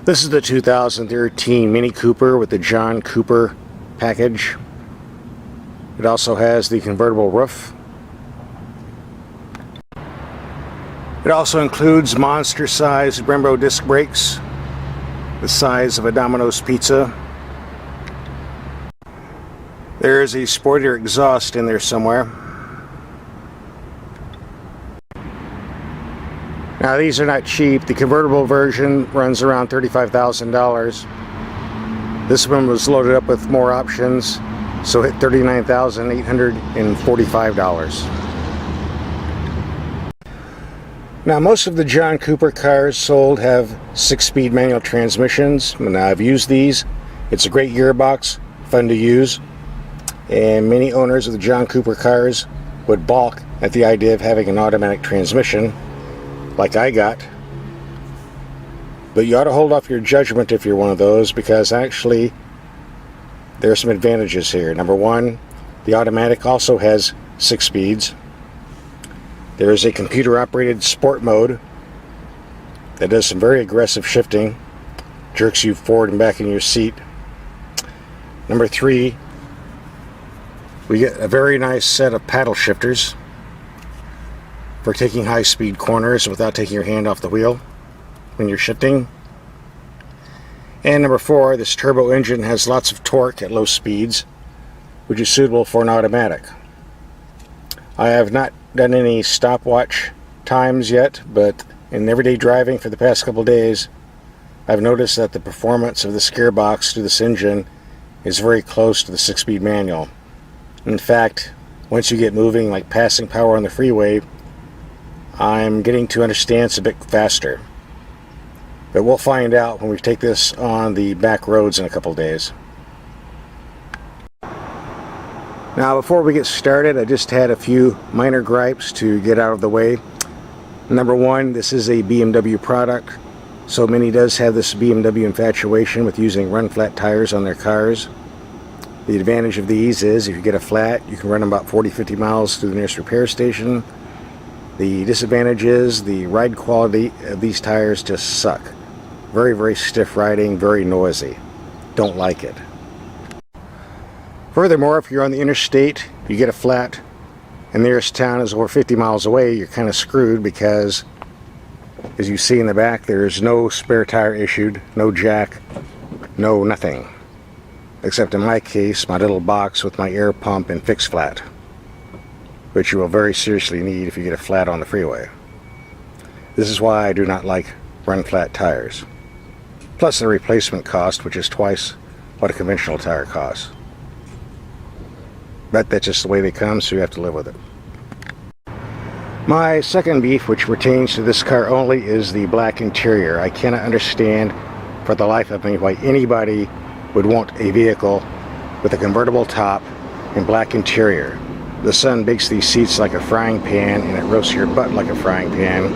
This is the 2013 Mini Cooper with the John Cooper package. It also has the convertible roof. It also includes monster-sized Brembo disc brakes, the size of a Domino's pizza. There is a sportier exhaust in there somewhere. Now these are not cheap. The convertible version runs around $35,000. This one was loaded up with more options, so hit $39,845. Now most of the John Cooper cars sold have 6-speed manual transmissions. Now I've used these. It's a great gearbox, fun to use, and many owners of the John Cooper cars would balk at the idea of having an automatic transmission like I got. But you ought to hold off your judgment if you're one of those, because actually there are some advantages here. Number one, the automatic also has 6 speeds. There is a computer operated sport mode that does some very aggressive shifting, jerks you forward and back in your seat. Number 3, we get a very nice set of paddle shifters for taking high-speed corners without taking your hand off the wheel when you're shifting. And number 4, this turbo engine has lots of torque at low speeds, which is suitable for an automatic. I have not done any stopwatch times yet, but in everyday driving for the past couple days, I've noticed that the performance of this gearbox to this engine is very close to the 6-speed manual. In fact, once you get moving, like passing power on the freeway, I'm getting to understand it's a bit faster. But we'll find out when we take this on the back roads in a couple days. Now before we get started, I just had a few minor gripes to get out of the way. Number 1, this is a BMW product, so Mini does have this BMW infatuation with using run-flat tires on their cars. The advantage of these is if you get a flat, you can run them about 40-50 miles to the nearest repair station. The disadvantage is the ride quality of these tires just suck. Very, very stiff riding, very noisy. Don't like it. Furthermore, if you're on the interstate, you get a flat, and the nearest town is over 50 miles away, you're kind of screwed because, as you see in the back, there's no spare tire issued, no jack, no nothing. Except in my case, my little box with my air pump and fix flat, which you will very seriously need if you get a flat on the freeway. This is why I do not like run-flat tires. Plus the replacement cost, which is twice what a conventional tire costs. But that's just the way they come, so you have to live with it. My second beef, which pertains to this car only, is the black interior. I cannot understand for the life of me why anybody would want a vehicle with a convertible top and black interior. The sun bakes these seats like a frying pan, and it roasts your butt like a frying pan.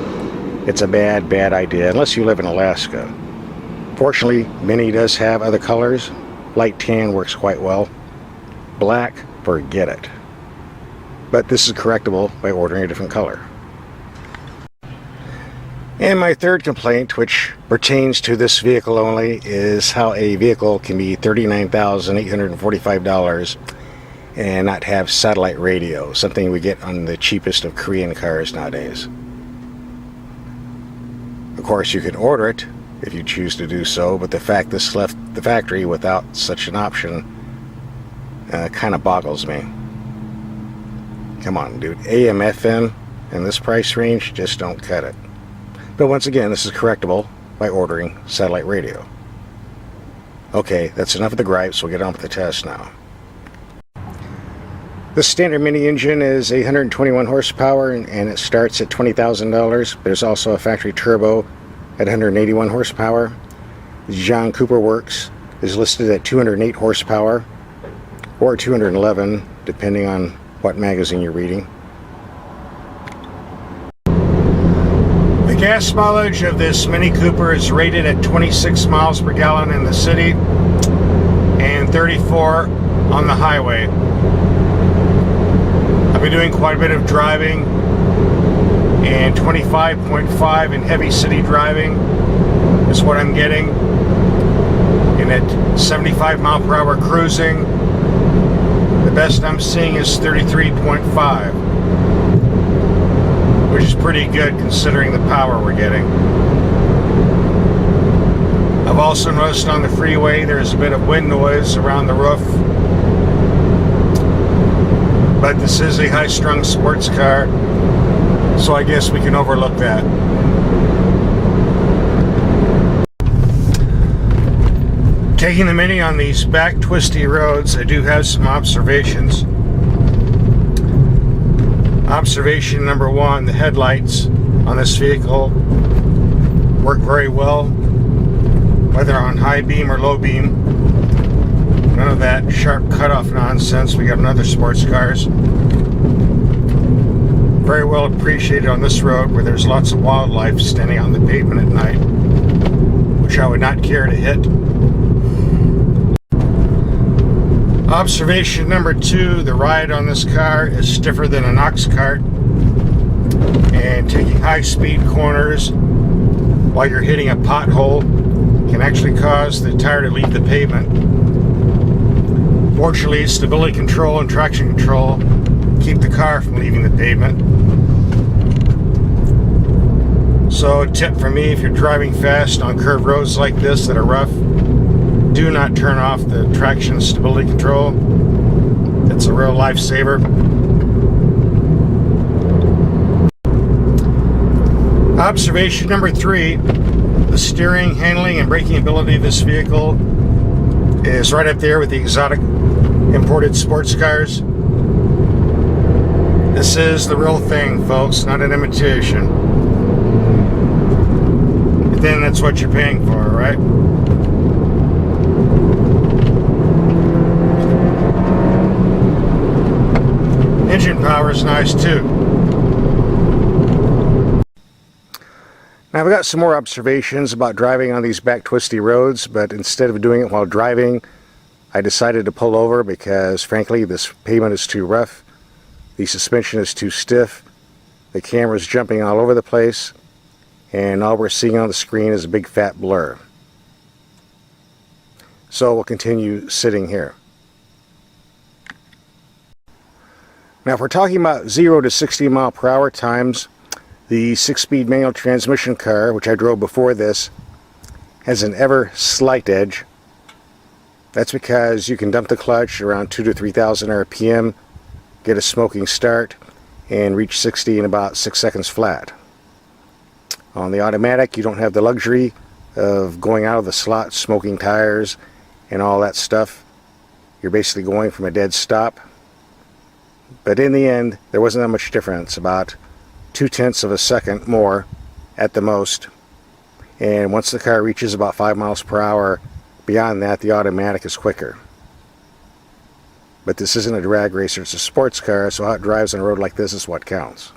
It's a bad, bad idea, unless you live in Alaska. Fortunately, Mini does have other colors. Light tan works quite well. Black, forget it. But this is correctable by ordering a different color. And my third complaint, which pertains to this vehicle only, is how a vehicle can be $39,845 and not have satellite radio, something we get on the cheapest of Korean cars nowadays. Of course, you can order it if you choose to do so, but the fact this left the factory without such an option kind of boggles me. Come on, dude. AM, FM, in this price range just don't cut it. But once again, this is correctable by ordering satellite radio. Okay, that's enough of the gripes. We'll get on with the test now. The standard Mini engine is 121 horsepower and it starts at $20,000. There's also a factory turbo at 181 horsepower. The John Cooper Works is listed at 208 horsepower or 211, depending on what magazine you're reading. The gas mileage of this Mini Cooper is rated at 26 miles per gallon in the city and 34 on the highway. I've been doing quite a bit of driving, and 25.5 in heavy city driving is what I'm getting. and at 75 mile per hour cruising, the best I'm seeing is 33.5, which is pretty good considering the power we're getting. I've also noticed on the freeway there's a bit of wind noise around the roof, but this is a high-strung sports car, so I guess we can overlook that. Taking the Mini on these back twisty roads, I do have some observations. Observation number one, the headlights on this vehicle work very well, whether on high beam or low beam. None of that sharp cutoff nonsense we got in other sports cars. Very well appreciated on this road where there's lots of wildlife standing on the pavement at night, which I would not care to hit. Observation number two, the ride on this car is stiffer than an ox cart, and taking high-speed corners while you're hitting a pothole can actually cause the tire to leave the pavement. Fortunately, stability control and traction control keep the car from leaving the pavement. So a tip from me, if you're driving fast on curved roads like this that are rough, do not turn off the traction stability control. It's a real lifesaver. Observation number three, the steering, handling, and braking ability of this vehicle is right up there with the exotic imported sports cars. This is the real thing, folks, not an imitation. But then that's what you're paying for, right? Engine power is nice too. Now I've got some more observations about driving on these back twisty roads, but instead of doing it while driving, I decided to pull over because frankly this pavement is too rough, the suspension is too stiff, the camera's jumping all over the place, and all we're seeing on the screen is a big fat blur. So we'll continue sitting here. Now if we're talking about 0 to 60 mile per hour times, the 6-speed manual transmission car, which I drove before this, has an ever slight edge. That's because you can dump the clutch around 2,000 to 3,000 RPM, get a smoking start, and reach 60 in about 6 seconds flat. On the automatic, you don't have the luxury of going out of the slot, smoking tires, and all that stuff. You're basically going from a dead stop. But in the end, there wasn't that much difference, about 0.2 of a second more at the most. And once the car reaches about 5 miles per hour, beyond that, the automatic is quicker. But this isn't a drag racer, it's a sports car, so how it drives on a road like this is what counts.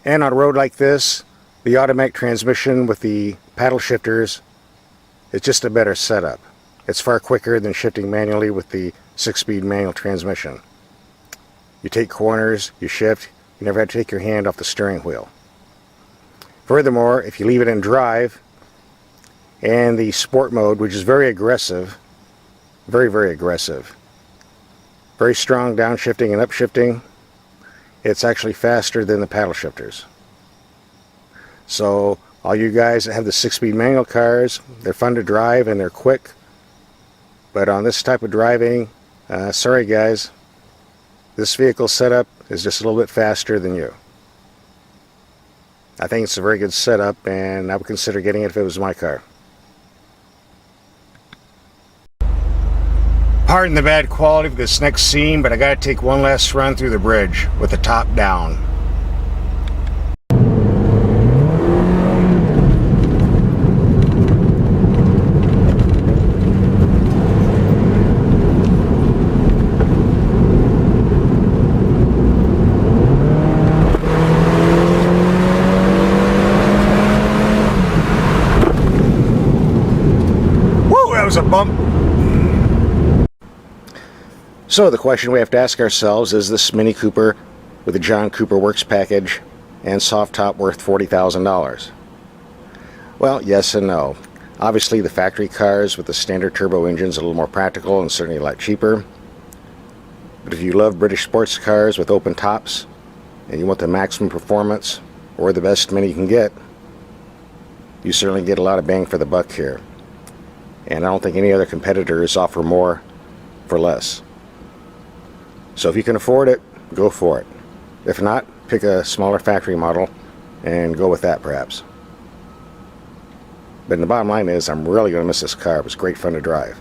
And on a road like this, the automatic transmission with the paddle shifters is just a better setup. It's far quicker than shifting manually with the 6-speed manual transmission. You take corners, you shift, you never have to take your hand off the steering wheel. Furthermore, if you leave it in drive and the sport mode, which is very aggressive, very aggressive, very strong downshifting and upshifting, it's actually faster than the paddle shifters. So all you guys that have the 6-speed manual cars, they're fun to drive and they're quick, but on this type of driving, sorry guys, this vehicle setup is just a little bit faster than you. I think it's a very good setup, and I would consider getting it if it was my car. Pardon the bad quality of this next scene, but I gotta take one last run through the bridge with the top down. A bump. So the question we have to ask ourselves, is this Mini Cooper with the John Cooper Works package and soft top worth $40,000? Well, yes and no. Obviously the factory cars with the standard turbo engines are a little more practical and certainly a lot cheaper. But if you love British sports cars with open tops and you want the maximum performance or the best Mini you can get, you certainly get a lot of bang for the buck here. And I don't think any other competitors offer more for less. So if you can afford it, go for it. If not, pick a smaller factory model and go with that perhaps. But the bottom line is, I'm really going to miss this car. It was great fun to drive.